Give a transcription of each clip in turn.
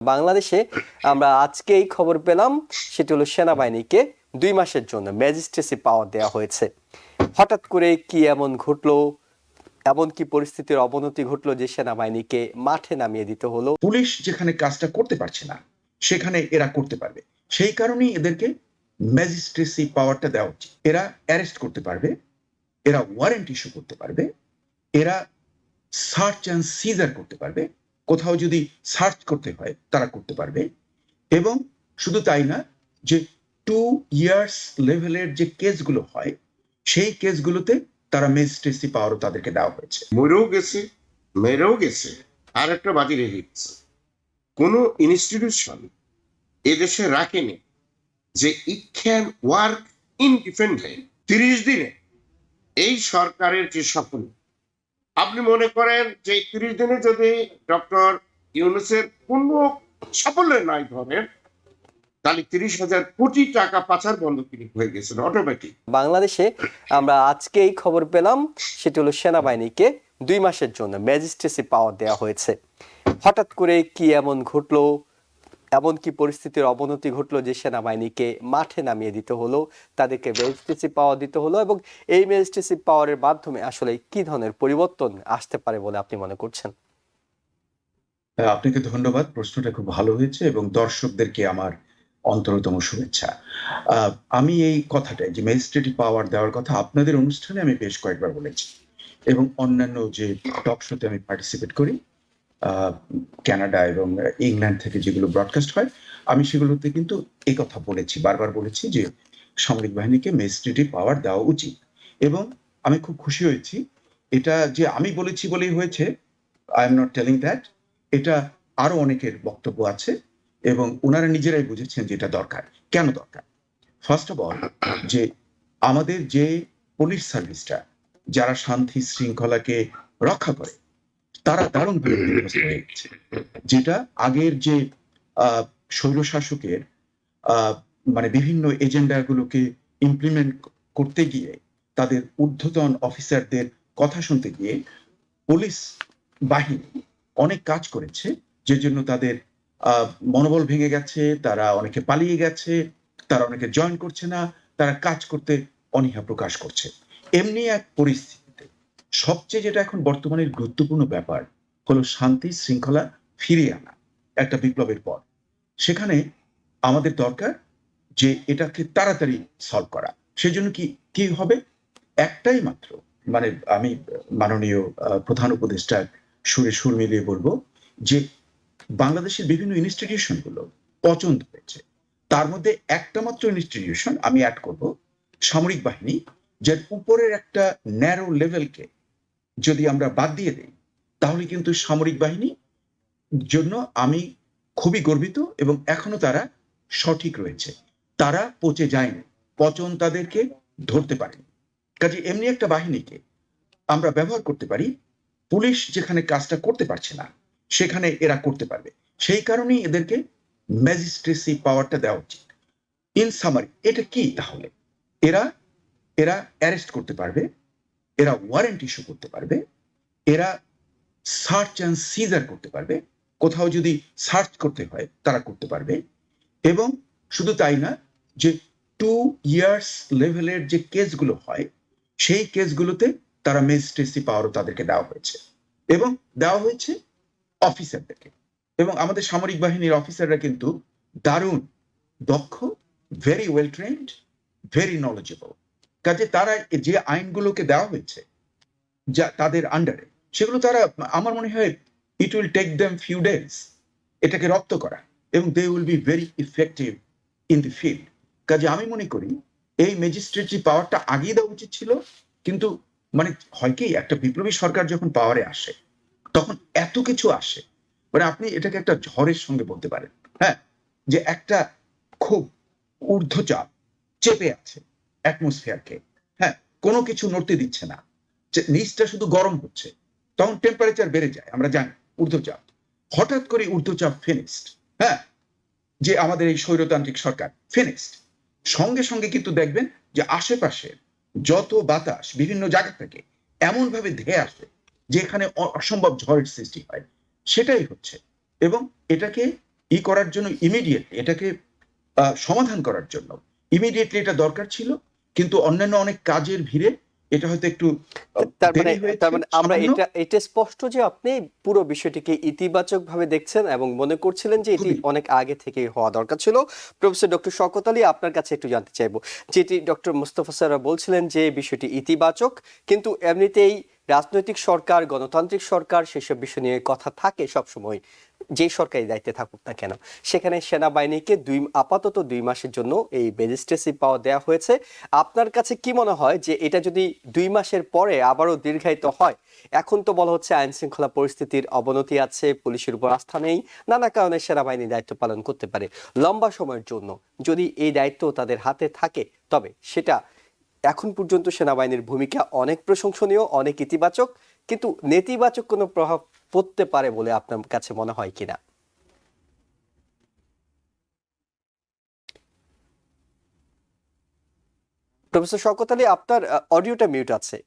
বাংলাদেশে আমরা আজকেই খবর পেলাম, সেটি হলো সেনাবাহিনীকে 2 মাসের জন্য ম্যাজিস্ট্রেসি পাওয়ার দেওয়া হয়েছে। হঠাৎ করে কি এমন ঘটলো, এমন কি পরিস্থিতির অবনতি ঘটলো যে সেনাবাহিনীকে মাঠে নামিয়ে দিতে হলো? পুলিশ যেখানে কাজটা করতে পারছে না সেখানে এরা করতে পারবে, সেই কারণেই এদেরকে ম্যাজিস্ট্রেসি পাওয়ারটা দেওয়া উচিত। এরা অ্যারেস্ট করতে পারবে, এরা ওয়ারেন্ট ইস্যু করতে পারবে, এরা সার্চ অ্যান্ড সিজার করতে পারবে, কোথাও যদি সার্চ করতে হয় তারা করতে পারবে। এবং শুধু তাই না, যে 2 ইয়ার্স লেভেলের যে কেসগুলো হয় সেই কেসগুলোতে তারা ম্যাজিস্ট্রেসি পাওয়ারও তাদেরকে দেওয়া হয়েছে। মরেও গেছে, মেরেও গেছে, আর একটা বাজি রেখে গেছে। কোন ইনস্টিটিউশন এদেশে রাখেনি যে ইট ক্যান ওয়ার্ক ইনডিপেন্ডেন্ট 30 দিনে। এই সরকারের যে সফল, আপনি মনে করেন যে 30 দিনে যদি ডক্টর ইউনূসের কোনো সাফল্য নাই ধরেন, তাহলে 30,000 কোটি টাকা পাচার বন্ধ হয়ে গেছিল অটোমেটিক। বাংলাদেশে আমরা আজকেই খবর পেলাম, সেটি হলো সেনাবাহিনীকে 2 মাসের জন্য ম্যাজিস্ট্রেসি পাওয়ার দেওয়া হয়েছে। হঠাৎ করে কি এমন ঘটলো, এমন কি পরিস্থিতির অবনতি ঘটলো যে সেনাবাহিনীকে মাঠে নামিয়ে দিতে হলো, তাদেরকে ম্যাজিস্ট্রেসি পাওয়ার দিতে হলো, এবং এই ম্যাজিস্ট্রেসি পাওয়ারের মাধ্যমে আসলে কি ধরনের পরিবর্তন আসতে পারে বলে আপনি মনে করছেন? আপনাকে ধন্যবাদ, প্রশ্নটা খুব ভালো হয়েছে এবং দর্শকদেরকে আমার অন্তরতম শুভেচ্ছা। আমি এই কথাটাই, যে ম্যাজিস্ট্রেটি পাওয়ার দেওয়ার কথা আপনাদের অনুষ্ঠানে আমি বেশ কয়েকবার বলেছি এবং অন্যান্য যে টক শোতে আমি পার্টিসিপেট করি, কানাডা এবং ইংল্যান্ড থেকে যেগুলো ব্রডকাস্ট হয়, আমি সেগুলোতে কিন্তু এই কথা বলেছি, বারবার বলেছি যে সামরিক বাহিনীকে ম্যাজিস্ট্রেটি পাওয়ার দেওয়া উচিত। এবং আমি খুব খুশি হয়েছি, এটা যে আমি বলেছি বলেই হয়েছে, I am not telling that, এটা আরো অনেকের বক্তব্য আছে এবং ওনারা নিজেরাই বুঝেছেন যে এটা দরকার। কেন দরকার? ফার্স্ট অফ অল, যে আমাদের যে পুলিশ সার্ভিসটা, যারা শান্তি শৃঙ্খলাকে রক্ষা করে, তারা দারুণভাবে বিধ্বস্ত হয়ে গেছে। যেটা আগের যে স্বৈরশাসকের মানে বিভিন্ন এজেন্ডাগুলোকে ইমপ্লিমেন্ট করতে গিয়ে, তাদের ঊর্ধ্বতন অফিসারদের কথা শুনতে গিয়ে পুলিশ বাহিনী অনেক কাজ করেছে, যে জন্য তাদের মনোবল ভেঙে গেছে, তারা অনেকে পালিয়ে গেছে, তারা অনেকে জয়েন করছে না, তারা কাজ করতে অনীহা প্রকাশ করছে। এমনি এক পরিস্থিতিতে সবচেয়ে যেটা এখন বর্তমানের গুরুত্বপূর্ণ ব্যাপার হলো শান্তি শৃঙ্খলা ফিরিয়ে আনা একটা বিপ্লবের পর। সেখানে আমাদের দরকার যে এটাকে তাড়াতাড়ি সলভ করা। সেজন্য কি কি হবে? একটাই মাত্র, মানে আমি মাননীয় প্রধান উপদেষ্টার সুরে সুর মিলিয়ে বলবো যে বাংলাদেশের বিভিন্ন ইনস্টিটিউশন গুলো পচন ধরেছে। তার মধ্যে একটা মাত্র ইনস্টিটিউশন আমি অ্যাড করব, সামরিক বাহিনী, যার উপরের একটা ন্যারো লেভেলকে যদি আমরা বাদ দিয়ে দিই, তাহলে কিন্তু সামরিক বাহিনী জন্য আমি খুবই গর্বিত এবং এখনো তারা সঠিক রয়েছে, তারা পচে যায়নি, পচন তাদেরকে ধরতে পারেনি। কাজে এমনি একটা বাহিনীকে আমরা ব্যবহার করতে পারি, পুলিশ যেখানে কাজটা করতে পারছে না সেখানে এরা করতে পারবে, সেই কারণেই এদেরকে ম্যাজিস্ট্রেসি পাওয়ারটা দেওয়া উচিত। ইন সামারি, এটা কি তাহলে? এরা এরা অ্যারেস্ট করতে পারবে, এরা ওয়ারেন্ট ইস্যু করতে পারবে, এরা সার্চ অ্যান্ড সিজার করতে পারবে, কোথাও যদি সার্চ করতে হয় তারা করতে পারবে। এবং শুধু তাই না, যে 2 ইয়ার্স লেভেলের যে কেসগুলো হয় সেই কেসগুলোতে তারা ম্যাজিস্ট্রেসি পাওয়ারও তাদেরকে দেওয়া হয়েছে এবং দেওয়া হয়েছে অফিসারদেরকে। এবং আমাদের সামরিক বাহিনীর অফিসাররা কিন্তু দারুণ দক্ষ, very well trend, very knowledgeable. কাজে তারা যে আইনগুলোকে দেওয়া হয়েছে যা তাদের আন্ডারে, সেগুলো তারা, আমার মনে হয় it will take them few days এটাকে রপ্ত করা, এবং they will be very effective in the field. কাজে আমি মনে করি এই ম্যাজিস্ট্রেসি পাওয়ারটা আগিয়ে দেওয়া উচিত ছিল, কিন্তু মানে হয় কি, একটা বিপ্লবী সরকার যখন পাওয়ারে আসে তখন এত কিছু আসে, মানে আপনি এটাকে একটা ঝড়ের সঙ্গে বলতে পারেন। হ্যাঁ, যে একটা খুব ঊর্ধ্বচাপ চেপে আছে অ্যাটমসফিয়ারকে, হ্যাঁ, কোনো কিছু নড়তে দিচ্ছে না, নিচটা শুধু গরম হচ্ছে, তখন টেম্পারেচার বেড়ে যায়, আমরা জানি ঊর্ধ্বচাপ। হঠাৎ করে ঊর্ধ্বচাপ ফিনিশড, হ্যাঁ, যে আমাদের এই স্বৈরতান্ত্রিক সরকার ফিনিশড, সঙ্গে সঙ্গে কিন্তু দেখবেন যে আশেপাশে যত বাতাস বিভিন্ন জায়গা থেকে এমন ভাবে ধেয়ে আসে যে এখানে অসম্ভব ঝড়ের সৃষ্টি হয়, সেটাই হচ্ছে। এবং এটাকে করার জন্য ইমিডিয়েটলি এটাকে সমাধান করার জন্য ইমিডিয়েটলি এটা দরকার ছিল, কিন্তু অন্যান্য অনেক কাজের ভিড়ে এটা হয়তো একটু দেরি হয়েছে আমরা সামান্য। এটা স্পষ্ট যে আপনি পুরো বিষয়টিকে ইতিবাচক ভাবে দেখছেন এবং মনে করছিলেন যে এটি খুবই। অনেক আগে থেকেই হওয়া দরকার ছিল। প্রফেসর ডক্টর শওকত আলী, আপনার কাছে একটু জানতে চাইবো, যেটি ডক্টর মোস্তফা স্যার বলছিলেন যে বিষয়টি ইতিবাচক, কিন্তু এমনিতেই রাজনৈতিক সরকার, গণতান্ত্রিক সরকার, সেসব বিষয় নিয়ে কথা থাকে সবসময়, যে সরকারি দায়িত্বে থাকুক না কেন। সেখানে সেনাবাহিনীকে আপাতত 2 মাসের জন্য এই ম্যাজিস্ট্রেসি পাওয়ার দেওয়া হয়েছে। আপনার কাছে কি মনে হয় যে এটা যদি 2 মাসের পরে আবারও দীর্ঘায়িত হয়? এখন তো বলা হচ্ছে আইন শৃঙ্খলা পরিস্থিতির অবনতি আছে, পুলিশের উপর আস্থা নেই, নানা কারণে সেনাবাহিনী দায়িত্ব পালন করতে পারে লম্বা সময়ের জন্য। যদি এই দায়িত্ব তাদের হাতে থাকে, তবে সেটা এখন পর্যন্ত সেনাবাহিনীর ভূমিকা অনেক প্রশংসনীয়, অনেক ইতিবাচক, কিন্তু নেতিবাচক কোনো প্রভাব পড়তে পারে বলে আপনার কাছে মনে হয় কিনা? প্রফেসর শওকত আলী, আপনার অডিওটা মিউট আছে।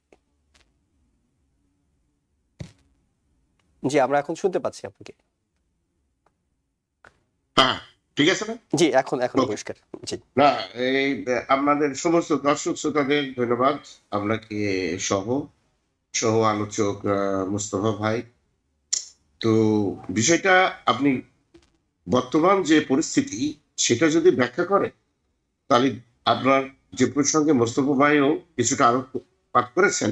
জি, আমরা এখন শুনতে পাচ্ছি আপনাকে। হ্যাঁ, ঠিক আছে না? জি, এখন Okay. পরিষ্কার। জি। না, এই আমাদের সমস্ত দর্শক শ্রোতাদের ধন্যবাদ, আপনাকে সহ সহ আলোচক মুস্তফা ভাই। তো বিষয়টা আপনি বর্তমান যে পরিস্থিতি সেটা যদি ব্যাখ্যা করে, তাহলে আপনার যে প্রসঙ্গে মোস্তফা ভাইও কিছুটা আলোকপাত করেছেন,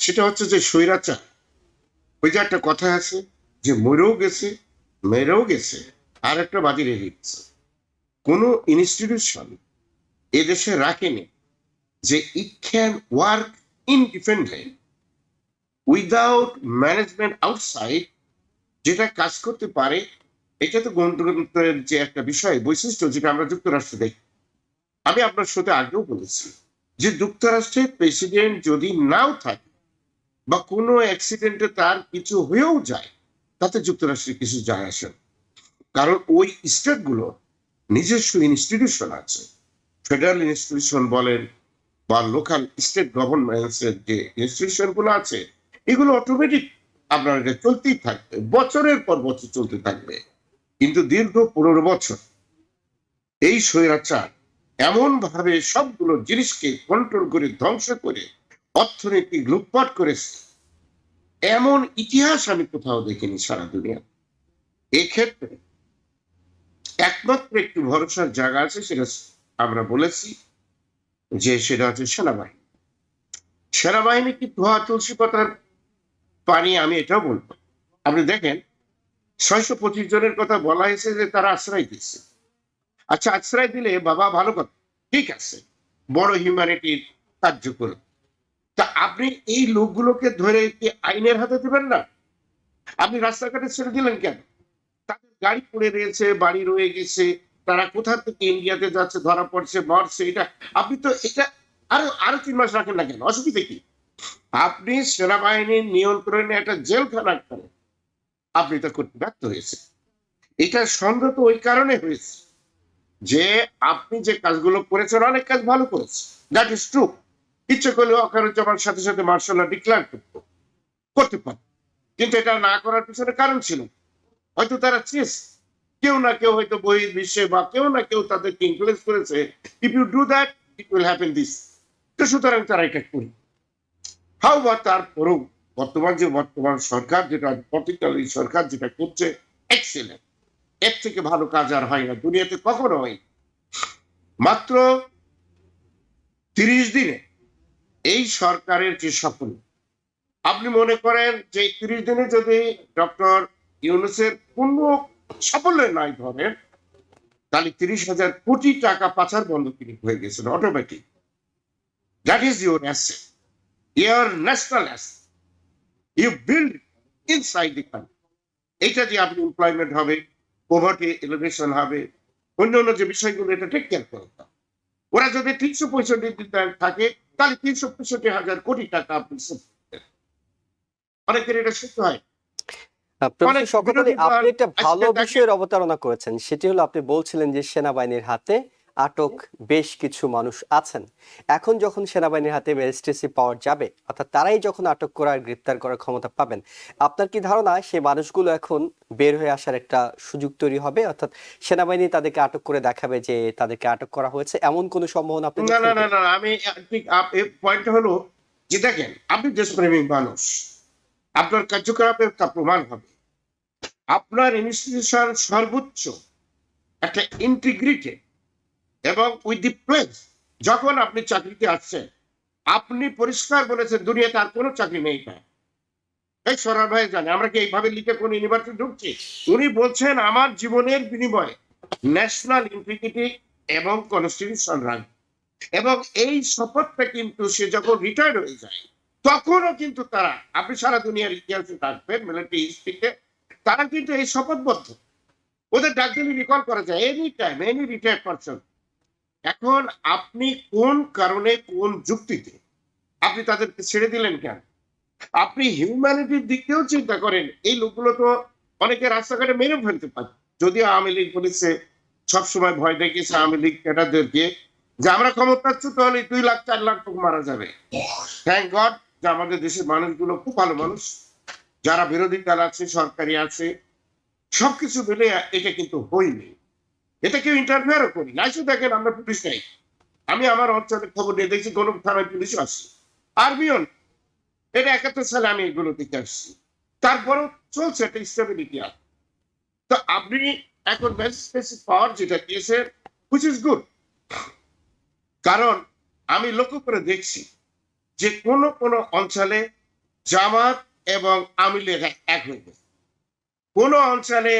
সেটা হচ্ছে যে স্বৈরাচার, ওই যে একটা কথা আছে যে মরেও গেছে, মেরেও গেছে, আর একটা বাজি রেখে গেছে। কোনো ইনস্টিটিউশন এদেশে রাখেনি যে it can work independent without management outside, যেটা কাজ করতে পারে। এটা তো গণতন্ত্রের যে একটা বিষয়, বৈশিষ্ট্য, যেটা আমরা যুক্তরাষ্ট্রে দেখি। আমি আপনার সাথে আগেও বলেছি যে যুক্তরাষ্ট্রের প্রেসিডেন্ট যদি নাও থাকে বা কোনো অ্যাক্সিডেন্টে তার কিছু হয়েও যায়, তাতে যুক্তরাষ্ট্রের কিছু যায় আসে না। কারণ ওই স্টেটগুলো নিজস্ব ইনস্টিটিউশন আছে, ফেডারেল ইনস্টিটিউশন বলেন বা লোকাল স্টেট গভর্নমেন্টসের যে ইনস্টিটিউশন গুলো আছে, এগুলো অটোমেটিক আপনার এটা চলতেই থাকবে, বছরের পর বছর চলতে থাকবে। কিন্তু দীর্ঘ 15 বছর এই স্বৈরাচার এমন ভাবে সবগুলো জিনিসকে কন্ট্রোল করে, ধ্বংস করে, অর্থনীতি লুটপাট করেছে, এমন ইতিহাস আমি কোথাও দেখিনি সারা দুনিয়া। এক্ষেত্রে একমাত্র একটু ভরসার জায়গা আছে, সেটা আমরা বলেছি যে সেটা হচ্ছে সেনাবাহিনী। সেনাবাহিনী কি ধোয়া তুলসী পাতার পানি, আমি এটাও বলবো। আপনি দেখেন 625 জনের কথা বলা হয়েছে যে তারা আশ্রয় দিচ্ছে। আচ্ছা, আশ্রয় দিলে বাবা ভালো কথা, ঠিক আছে, বড় হিউম্যানিটির কার্যক্রম। তা আপনি এই লোকগুলোকে ধরে কি আইনের হাতে দেবেন না? আপনি রাস্তাঘাটে ছেড়ে দিলেন কেন? তাদের গাড়ি পড়ে রয়েছে, বাড়ি রয়ে গেছে, তারা কোথা থেকে ইন্ডিয়াতে যাচ্ছে, ধরা পড়ছে, মরছে, এটা আপনি তো এটা আরো 3 মাস রাখেন না কেন? অসুবিধা কি? আপনি সেনাবাহিনীর নিয়ন্ত্রণে একটা জেলখানা করেন, আপনি তা করতে ব্যর্থ হয়েছে। এটা সন্দেহ তো ওই কারণে হয়েছে যে আপনি যে কাজগুলো করেছেন, অনেক কাজ ভালো করেছে, দ্যাট ইজ ট্রু। ইচ্ছে করলে ওয়াকারুজ্জামানের সাথে সাথে মার্শাল ল ডিক্লেয়ার করতে পারে, কিন্তু এটা না করার পিছনে কারণ ছিল। হয়তো তারা চেয়েছে, কেউ না কেউ হয়তো বহির্বিশ্বে বা কেউ না কেউ তাদেরকে ইনফ্লুয়েন্স করেছে, if you do that it will happen this. তো সুতরাং তারা এটা করি। হাউ বা তারপরেও বর্তমান সরকার যেটা, পার্টিকুলারলি সরকার যেটা করছে, এক্সেলেন্ট। এর থেকে ভালো কাজ আর হয় না দুনিয়াতে, কখনো হয়। মাত্র 30 দিনে এই সরকারের যে সফল, আপনি মনে করেন যে 30 দিনে যদি ডক্টর ইউনূসের পূর্ণ সাফল্য নাই ধরেন, তাহলে 30,000 কোটি টাকা পাচার বন্ধ হয়ে গেছিল automatic. That is your asset, your national asset, you build inside the country. এটা দিয়ে আপনি এমপ্লয়মেন্ট হবে, পভার্টি এলিমিনেশন হবে, অন্যান্য যে বিষয়গুলো, এটা টেক কেয়ার করতে হবে। ওরা যদি 365 দিন থাকে, তাহলে 365,000 কোটি টাকা আপনি অনেকের এটা সত্য হয়। অনেক প্রফেসর শওকত আলী, বিরোধী দল আপনি একটা আজকে ভালো দেখেন, বিষয়ের অবতারণা করেছেন, সেটি হলো আপনি বলছিলেন যে সেনাবাহিনীর হাতে আটক বেশ কিছু মানুষ আছেন। এখন যখন সেনাবাহিনীর হাতে ম্যাজিস্ট্রেসি পাওয়ার যাবে, অর্থাৎ তারাই যখন আটক করার গ্রেপ্তার করার ক্ষমতা পাবেন, আপনার কি ধারণা সেই মানুষগুলো এখন বের হয়ে আসার একটা সুযোগ তৈরি হবে? অর্থাৎ সেনাবাহিনী তাদেরকে আটক করে দেখাবে যে তাদেরকে আটক করা হয়েছে, এমন কোনো সম্ভাবনা আপনি না দেখছেন না কি? না না আমি ঠিক পয়েন্টটা হলো যে দেখেন, আপনি দেশপ্রেমিক মানুষ, আপনার কার্যকলাপের তা প্রমাণ হবে। আপনার ইনস্টিটিউশন সর্বোচ্চ একটা ইন্টিগ্রিটি এবং উইথ দি প্লেস, যখন আপনি চাকরিতে আসছেন আপনি পরিষ্কার বলেছেন দুনিয়াতে আর কোনো চাকরি নেই পায়। এই সরার ভাই জানে আমরা কি এইভাবে লিখে কোন ইউনিভার্সিটি ঢুকছি? উনি বলছেন আমার জীবনের বিনিময়ে ন্যাশনাল ইন্টিগ্রিটি এবং কনস্টিটিউশন রাখবে, এবং এই শপথটা কিন্তু সে যখন রিটায়ার্ড হয়ে যায় তখনও কিন্তু তারা, আপনি সারা দুনিয়ার ইতিহাসে থাকবেন মিলিটারি হিস্ট্রিতে, তারা কিন্তু এই শপথবদ্ধ। ওদের ডাক দিলে রিকল করা যায় any time, any retired person. এখন আপনি কোন কারণে, কোন যুক্তিতে আপনি তাদেরকে ছেড়ে দিলেন কেন? আপনি হিউম্যানিটির দিক দিয়েও চিন্তা করেন। এই লোকগুলো তো অনেকে রাস্তাঘাটে মেরে ফেলতে পারে। যদিও আওয়ামী লীগ পুলিশে সবসময় ভয় দেখিয়েছে আওয়ামী লীগ ক্যাডারদেরকে যে আমরা ক্ষমতাচ্যুত হলে 2 লাখ 4 লাখ লোক মারা যাবে। থ্যাংক গড যে আমাদের দেশের মানুষগুলো খুব ভালো মানুষ, যারা বিরোধী দল আছে, সরকারি আছে, সবকিছু মিলে এটা কিন্তু হয়নি। এটা কেউ ইন্টারফেয়ারও করি না। শুধু দেখেন আমরা পুলিশ নেই, আমি আমার অঞ্চলে খবর নিয়ে দেখছি কোনো থানায় পুলিশও আসছে, আর্মিও না। এটা 71 সালে আমি এগুলো দেখে আসছি, তারপরেও চলছে একটা স্টেবিলিটি আছে। তো আপনি এখন ম্যাজিস্ট্রেসি পাওয়ার যেটা দিয়েছে, হুইচ ইজ গুড, কারণ আমি লক্ষ্য করে দেখছি যে কোন কোন অঞ্চলে জামাত এবং আওয়ামী লীগ এক হয়ে গেছে, কোন অঞ্চলে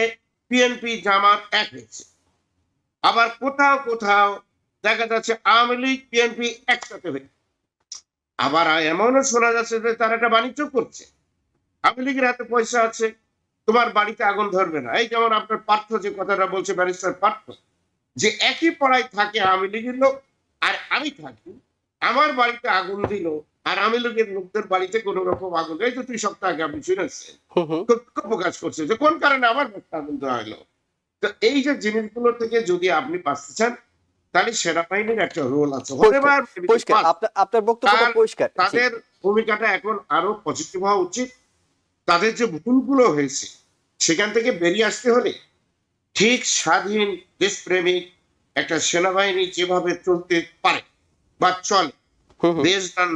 বিএনপি জামাত এক হয়েছে, আবার কোথাও কোথাও দেখা যাচ্ছে আওয়ামী লীগ বিএনপি একসাথে হয়েছে। আবার এমনও শোনা যাচ্ছে যে তারা একটা বাণিজ্য করছে। আওয়ামী লীগের হাতে পয়সা আছে, তোমার বাড়িতে আগুন ধরবে না। এই যেমন আপনার পার্থ যে কথাটা বলছে, ব্যারিস্টার পার্থ, যে একই পাড়ায় থাকে আওয়ামী লীগের লোক আর আমি থাকি, আমার বাড়িতে আগুন দিল আর আওয়ামী লীগের লোকদের বাড়িতে কোন রকম আগুন, এই তো 2 সপ্তাহ আগে আপনি শুনেছেন, প্রকাশ করছে যে কোন কারণে আমার বাড়িতে আগুন দেওয়া হলো। তো এই যে জিনিসগুলো থেকে যদি আপনি বাঁচতে চান, তাহলে সেনাবাহিনীর একটা রোল আছে। পরিষ্কার, আপনার বক্তব্যটা পরিষ্কার। জি। তাদের ভূমিকাটা এখন আরো পজিটিভ হওয়া উচিত। তাদের যে ভুলগুলো হয়েছে সেখান থেকে বেরিয়ে আসতে হলে ঠিক স্বাধীন দেশপ্রেমিক একটা সেনাবাহিনী যেভাবে চলতে পারে বা চলে, based on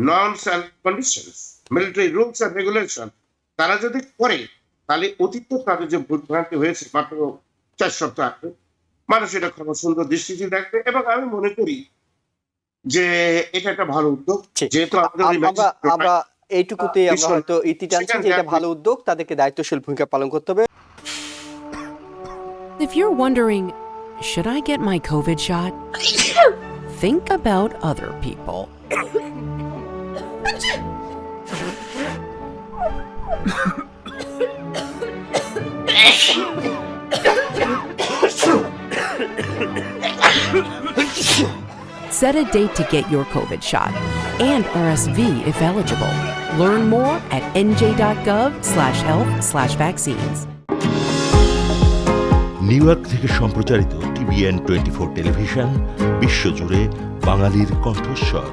norms and conditions, military rules and regulation, তারা যদি করে, তাহলে অতীত তাদের যে ভুলভ্রান্তি হয়েছে মাত্র 4 সপ্তাহ আগে, মানুষ এটা খুব সুন্দর দৃষ্টিতে দেখবে। এবং আমি মনে করি যে এটা একটা ভালো উদ্যোগ, যেহেতু আমরা এইটুকুতে আমরা হয়তো ইতি টানছি যে এটা ভালো উদ্যোগ, তাদেরকে দায়িত্বশীল ভূমিকা পালন করতে হবে। If you're wondering, should I get my COVID shot? Think about other people. Set a date to get your COVID shot and RSV if eligible. Learn more at nj.gov/health/vaccines. New York থেকে সম্প্রচারিত TVN 24 television বিশ্বজুড়ে বাঙালির কণ্ঠস্বর।